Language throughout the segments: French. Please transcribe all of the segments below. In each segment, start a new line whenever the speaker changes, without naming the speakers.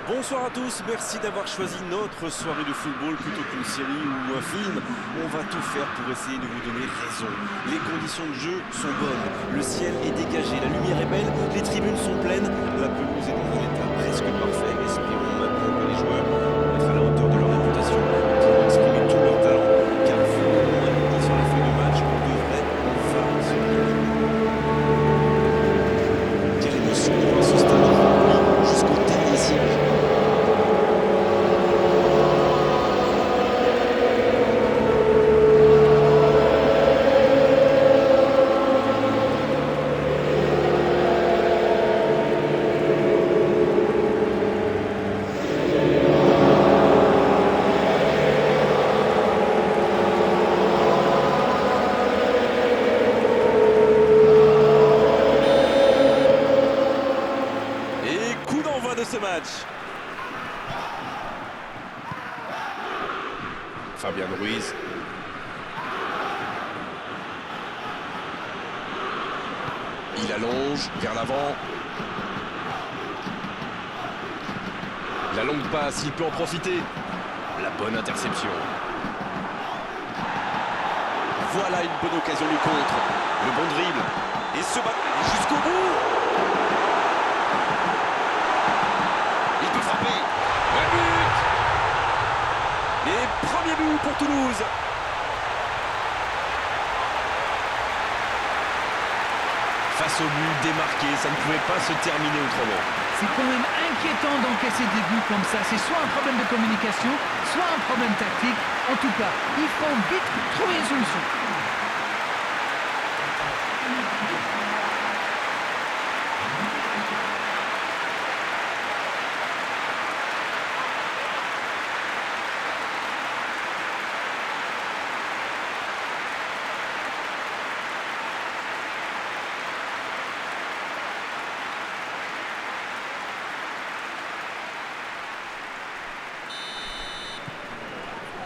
Bonsoir à tous, merci d'avoir choisi notre soirée de football plutôt qu'une série ou un film. On va tout faire pour essayer de vous donner raison. Les conditions de jeu sont bonnes, le ciel est dégagé, la lumière est belle, les tribunes sont pleines, la pelouse est dans un état presque parfait. Espérons maintenant que les joueurs vont être à la hauteur de leur réputation pour exprimer tout leur talent, car vu le nom indiqué sur la feuille de match, on devrait enfin se régaler. Quelle émotion de voir ce stade rempli jusqu'au dernier siège. De ce match. Fabian Ruiz. Il allonge vers l'avant. La longue passe, il peut en profiter. La bonne interception. Voilà une bonne occasion du contre. Le bon dribble. Et se bat jusqu'au bout. Premier but pour Toulouse. Face au but démarqué, ça ne pouvait pas se terminer autrement.
C'est quand même inquiétant d'encaisser des buts comme ça. C'est soit un problème de communication, soit un problème tactique. En tout cas, il faut vite trouver une solution.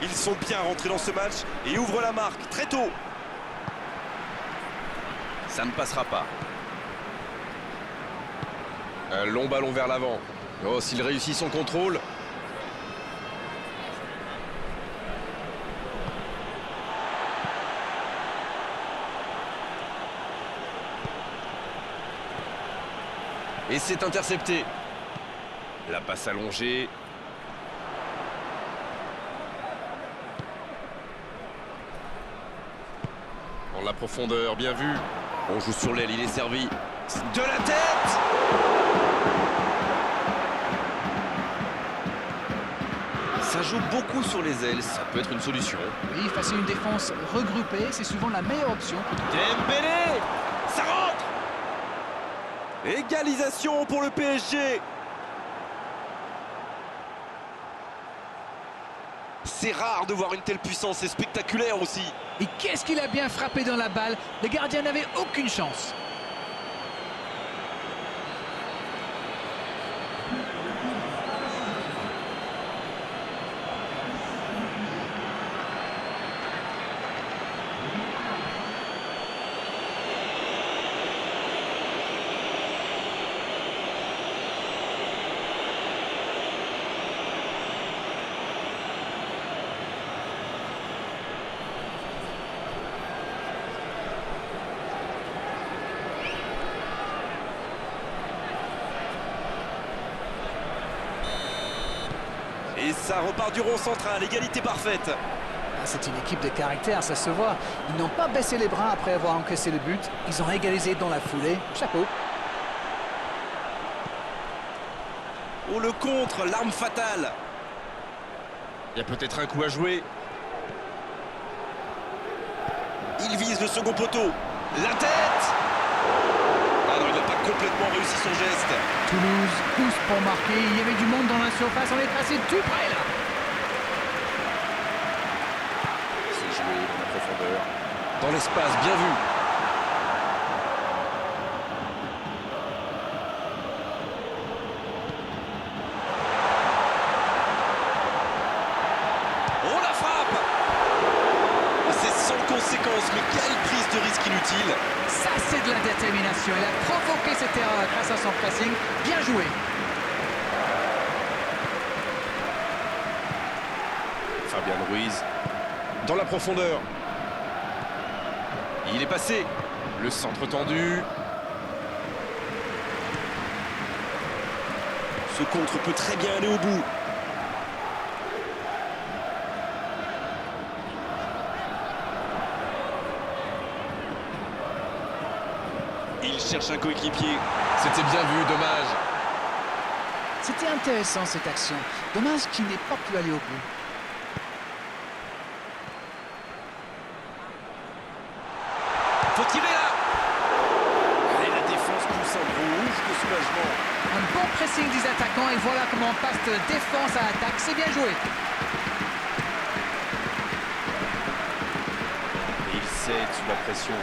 Ils sont bien rentrés dans ce match et ouvrent la marque très tôt. Ça ne passera pas. Un long ballon vers l'avant. Oh, s'il réussit son contrôle. Et c'est intercepté. La passe allongée. La profondeur, bien vu. On joue sur l'aile, il est servi. De la tête! Ça joue beaucoup sur les ailes, ça peut être une solution.
Oui, face à une défense regroupée, c'est souvent la meilleure option.
Dembélé! Ça rentre! Égalisation pour le PSG. C'est rare de voir une telle puissance, c'est spectaculaire aussi.
Et qu'est-ce qu'il a bien frappé dans la balle. Le gardien n'avait aucune chance.
Et ça repart du rond central, égalité parfaite.
C'est une équipe de caractère, ça se voit. Ils n'ont pas baissé les bras après avoir encaissé le but. Ils ont égalisé dans la foulée. Chapeau.
Oh, le contre, l'arme fatale. Il y a peut-être un coup à jouer. Il vise le second poteau. La tête! Ah non, il n'a pas complètement réussi son geste.
Toulouse pousse pour marquer. Il y avait du monde dans la surface. On est passé tout près là.
C'est joué dans la profondeur. Dans l'espace, bien vu. Oh, la frappe! C'est sans conséquence, mais quelle prise de risque inutile.
Ça, c'est de la détermination. Il a provoqué cette erreur grâce à son pressing. Bien joué.
Fabian Ruiz. Dans la profondeur. Il est passé. Le centre tendu. Ce contre peut très bien aller au bout. Il cherche un coéquipier. C'était bien vu, dommage.
C'était intéressant cette action. Dommage qu'il n'ait pas pu aller au bout.
Faut tirer là. Allez, la défense pousse un gros ouf de soulagement.
Un bon pressing des attaquants et voilà comment on passe de défense à attaque. C'est bien joué.
Et il cède sous la pression.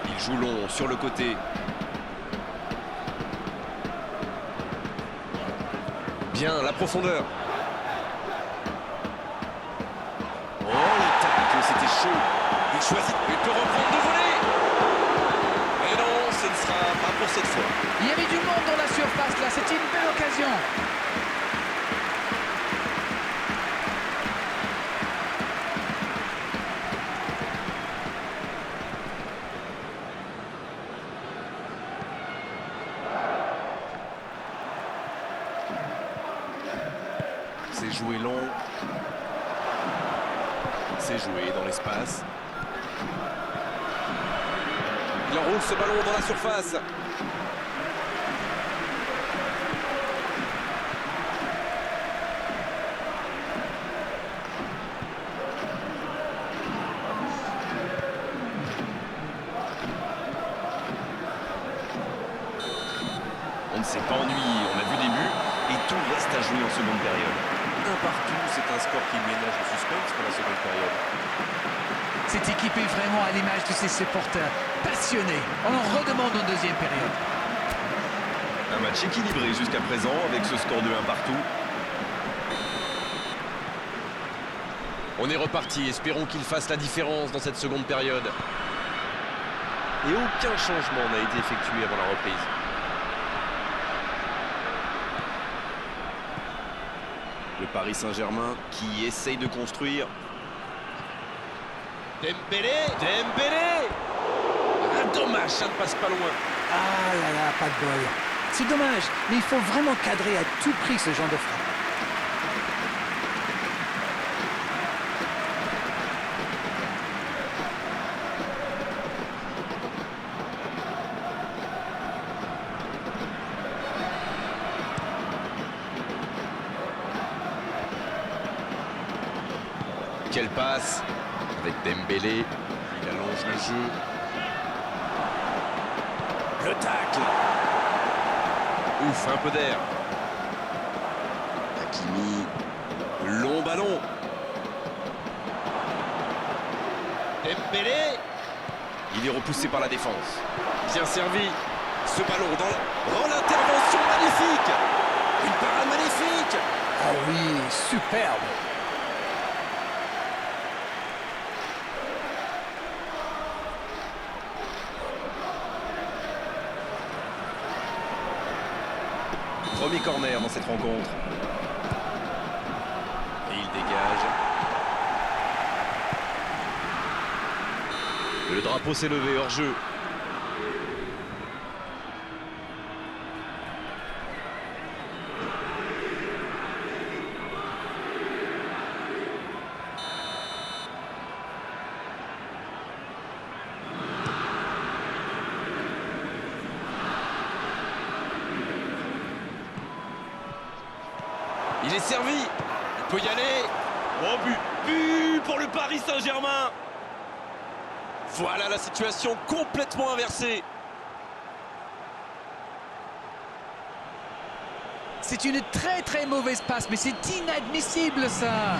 Il joue long sur le côté. Bien, la profondeur. Oh, le tacle, c'était chaud. Il choisit, il peut reprendre de voler. Et non, ce ne sera pas pour cette fois.
Il y avait du monde dans la surface là. C'était une belle occasion.
C'est joué long. C'est joué dans l'espace. Il enroule ce ballon dans la surface. On ne s'est pas ennuyé, on a vu des buts et tout reste à jouer en seconde période. Un partout, c'est un score qui ménage le suspense pour la seconde période.
Cette équipe est vraiment à l'image de ses supporters. Passionnés. On en redemande en deuxième période.
Un match équilibré jusqu'à présent avec ce score de 1 partout. On est reparti, espérons qu'il fasse la différence dans cette seconde période. Et aucun changement n'a été effectué avant la reprise. Le Paris Saint-Germain qui essaye de construire. Dembélé. Ah, dommage, ça ne passe pas loin.
Ah là là, pas de bol. C'est dommage, mais il faut vraiment cadrer à tout prix ce genre de frappe.
Quelle passe avec Dembélé. Il allonge le jeu. Le tacle. Ouf, un peu d'air. Hakimi. Long ballon. Dembélé. Il est repoussé par la défense. Bien servi. Ce ballon dans la... Oh, l'intervention magnifique. Une parade magnifique.
Ah oui, superbe.
Premier corner dans cette rencontre. Et il dégage. Le drapeau s'est levé hors jeu. Il est servi. Il peut y aller. Oh, but pour le Paris Saint-Germain. Voilà la situation complètement inversée.
C'est une très très mauvaise passe, mais c'est inadmissible ça.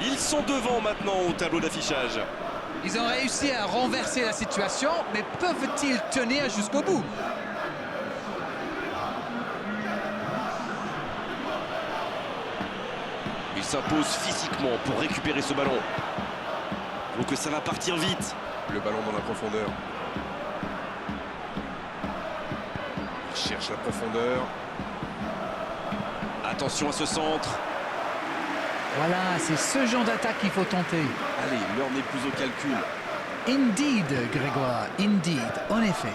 Ils sont devant maintenant au tableau d'affichage.
Ils ont réussi à renverser la situation, mais peuvent-ils tenir jusqu'au bout?
Il s'impose physiquement pour récupérer ce ballon. Donc ça va partir vite.
Le ballon dans la profondeur. Il cherche la profondeur.
Attention à ce centre.
Voilà, c'est ce genre d'attaque qu'il faut tenter.
Allez, l'heure n'est plus au calcul.
Indeed, Grégoire, indeed, en effet.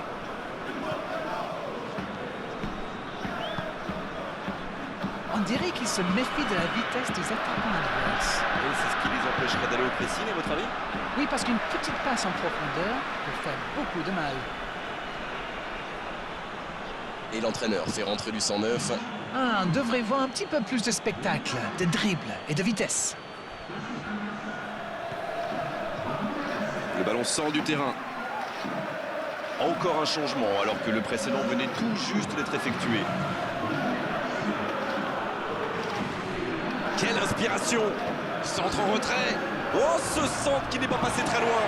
On dirait qu'ils se méfient de la vitesse des attaquants adverses.
Et c'est ce qui les empêcherait d'aller au pressing, à votre avis?
Oui, parce qu'une petite passe en profondeur peut faire beaucoup de mal.
Et l'entraîneur fait rentrer du 109.
Ah, on devrait voir un petit peu plus de spectacle, de dribble et de vitesse.
Le ballon sort du terrain. Encore un changement alors que le précédent venait tout juste d'être effectué. Quelle inspiration! Centre en retrait. Oh, ce centre qui n'est pas passé très loin.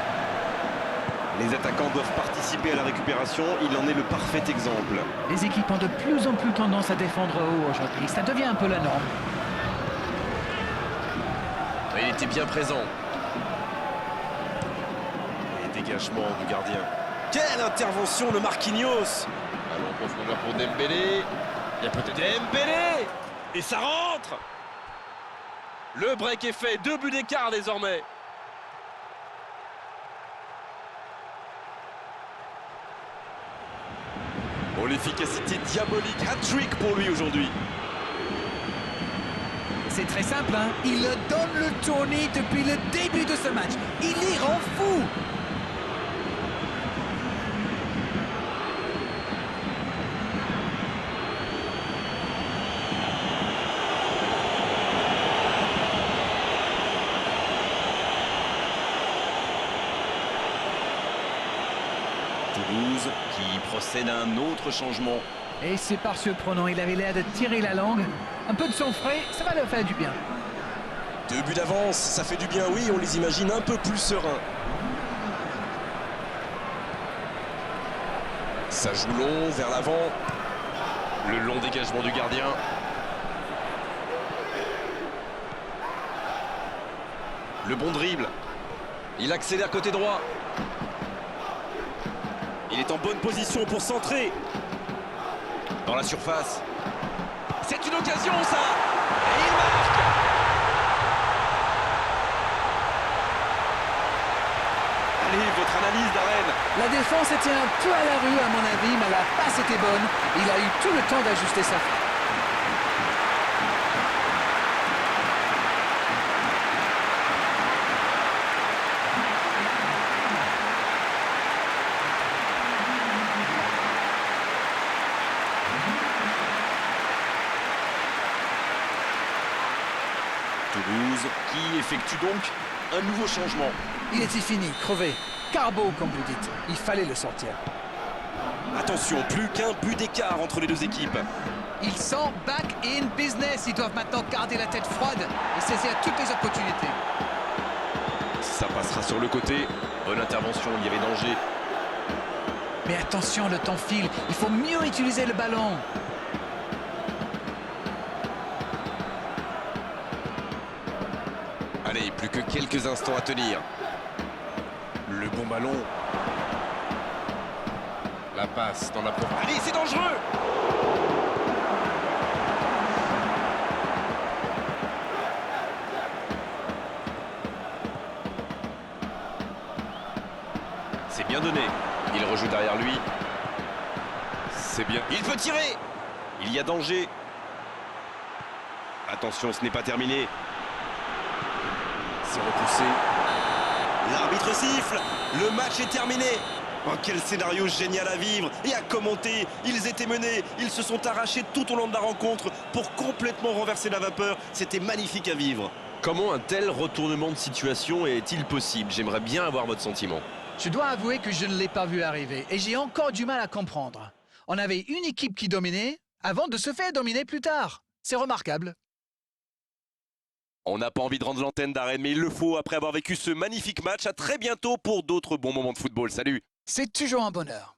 Les attaquants doivent participer à la récupération. Il en est le parfait exemple.
Les équipes ont de plus en plus tendance à défendre haut aujourd'hui. Ça devient un peu la norme.
Il était bien présent. Et dégagement du gardien. Quelle intervention, le Marquinhos!
Ballon en profondeur pour Dembélé. Il y a peut-être
Dembélé! Et ça rentre!
le break est fait. 2 buts d'écart désormais.
Oh, l'efficacité diabolique. Hat-trick pour lui aujourd'hui.
C'est très simple, hein. Il donne le tournis depuis le début de ce match. Il y rend fou.
Toulouse qui procède à un autre changement.
Et c'est par surprenant, il avait l'air de tirer la langue. Un peu de sang frais, ça va leur faire du bien.
2 buts d'avance, ça fait du bien, oui, on les imagine un peu plus sereins. Ça joue long, vers l'avant.
Le long dégagement du gardien. Le bon dribble. Il accélère côté droit. Il est en bonne position pour centrer. Dans la surface. C'est une occasion, ça! Et il marque! Allez, votre analyse, Darren.
La défense était un peu à la rue, à mon avis, mais la passe était bonne. Il a eu tout le temps d'ajuster sa frappe.
Toulouse qui effectue donc un nouveau changement.
Il était fini, crevé. Carbo, comme vous dites. Il fallait le sortir.
Attention, plus qu'un but d'écart entre les deux équipes.
Ils sont back in business. Ils doivent maintenant garder la tête froide et saisir toutes les opportunités.
Ça passera sur le côté. Bonne intervention, il y avait danger.
Mais attention, le temps file. Il faut mieux utiliser le ballon.
Allez, plus que quelques instants à tenir. Le bon ballon.
la passe dans la profondeur.
Allez, c'est dangereux! C'est bien donné. Il rejoue derrière lui. C'est bien. Il peut tirer! Il y a danger. Attention, ce n'est pas terminé. C'est repoussé. L'arbitre siffle. Le match est terminé. Oh, quel scénario génial à vivre et à commenter. Ils étaient menés, ils se sont arrachés tout au long de la rencontre pour complètement renverser la vapeur. C'était magnifique à vivre. Comment un tel retournement de situation est-il possible? J'aimerais bien avoir votre sentiment.
Je dois avouer que je ne l'ai pas vu arriver et j'ai encore du mal à comprendre. On avait une équipe qui dominait avant de se faire dominer plus tard. C'est remarquable.
On n'a pas envie de rendre l'antenne d'Arène, mais il le faut après avoir vécu ce magnifique match. À très bientôt pour d'autres bons moments de football. Salut!
C'est toujours un bonheur.